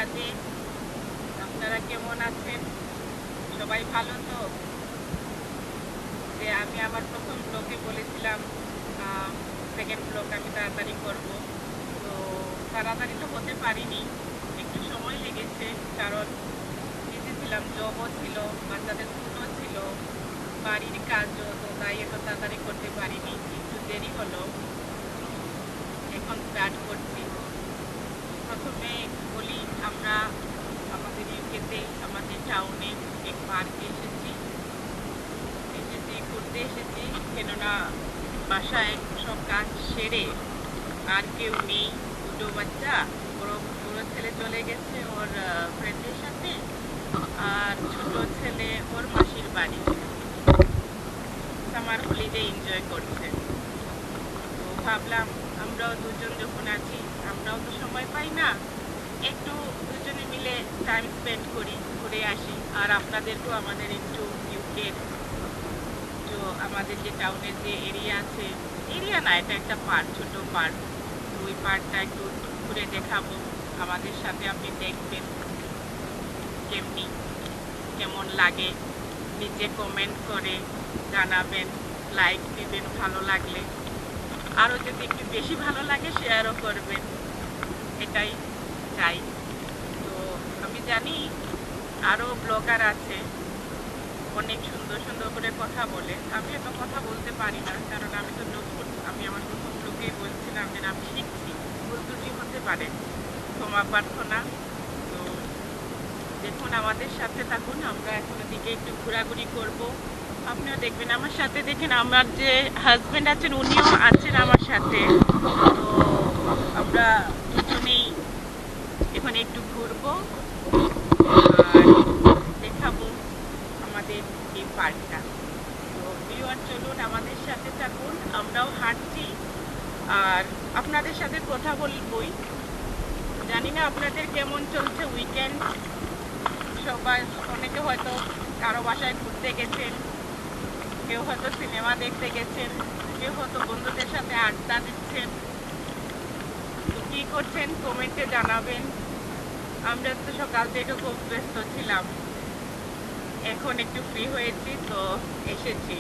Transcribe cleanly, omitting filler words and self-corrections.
রাধে। আপনারা কেমন আছেন? সবাই ভালো তো? যে আমি আমার প্রথম ব্লগে বলেছিলাম সেকেন্ড ব্লগ আমি তাড়াতাড়ি করব। তো তাড়াতাড়ি তো হতে পারিনি, একটু সময় লেগেছে, কারণ বিজি ছিলাম, জবও ছিল, বাচ্চাদের স্কুলও ছিল, বাড়ির কাজও, তো তাই এত তাড়াতাড়ি করতে পারিনি, একটু দেরি হলো। এখন স্টার্ট করছি। প্রথমে বলি, আমরা আমাদের ইউকেতে আমাদের টাউনে এক পার্কে এসেছি ঘুরতে এসেছি, কেননা বাসায় সব কাজ সেরে আর কেউ নেই, দুটো বাচ্চা, বড় বড় ছেলে চলে গেছে ওর ফ্রেন্ডের সাথে, আর ছোট ছেলে ওর মাসির বাড়ি সামার হলিডে এনজয় করছে। তো ভাবলাম আমরাও দুজন যখন আছি, আমরাও তো সময় পাই না, একটু দুজনে মিলে টাইম স্পেন্ড করি, ঘুরে আসি, আর আপনাদেরকেও আমাদের একটু ইউকের আমাদের যে টাউনের যে এরিয়া আছে, এরিয়া না, এটা একটা পার্ক, ছোট পার্ক, তো ওই পার্কটা একটু ঘুরে দেখাবো। আমাদের সাথে আপনি দেখবেন কেমন লাগে, নিচে কমেন্ট করে জানাবেন, লাইক দিবেন ভালো লাগলে, আরও যদি একটু বেশি ভালো লাগে শেয়ারও করবেন, এটাই চাই। তো আমি জানি আরও ব্লগার আছে, অনেক সুন্দর সুন্দর করে কথা বলে, আমি এত কথা বলতে পারি না, কারণ আমি তো নতুন, আমি আমার প্রথম লোকেই বলছিলাম যে আমি শিখছি, ভুল ত্রুটি হতে পারে, ক্ষমা প্রার্থনা। তো দেখুন, আমাদের সাথে থাকুন, আমরা এখন ওদিকে একটু ঘোরাঘুরি করব, আপনিও দেখবেন আমার সাথে। দেখেন আমার যে হাজব্যান্ড আছেন উনিও আছেন আমার সাথে, তো আমরা দুজনেই এখানে একটু ঘুরবো আর দেখাবো আমাদের এই পার্কটা। তো ভিউয়ার চলুন আমাদের সাথে থাকুন, আমরাও হাঁটছি আর আপনাদের সাথে কথা বলবই। জানি না আপনাদের কেমন চলছে উইকেন্ড, সবাই, অনেকে হয়তো কারো বাসায় ঘুরতে গেছেন, কেউ হয়তো সিনেমা দেখতে গেছেন, কেউ হয়তো বন্ধুদের সাথে আড্ডা দিচ্ছেন। তো কী করছেন কমেন্টে জানাবেন। আমরা তো সকাল থেকে খুব ব্যস্ত ছিলাম, এখন একটু ফ্রি হয়েছি, তো এসেছি।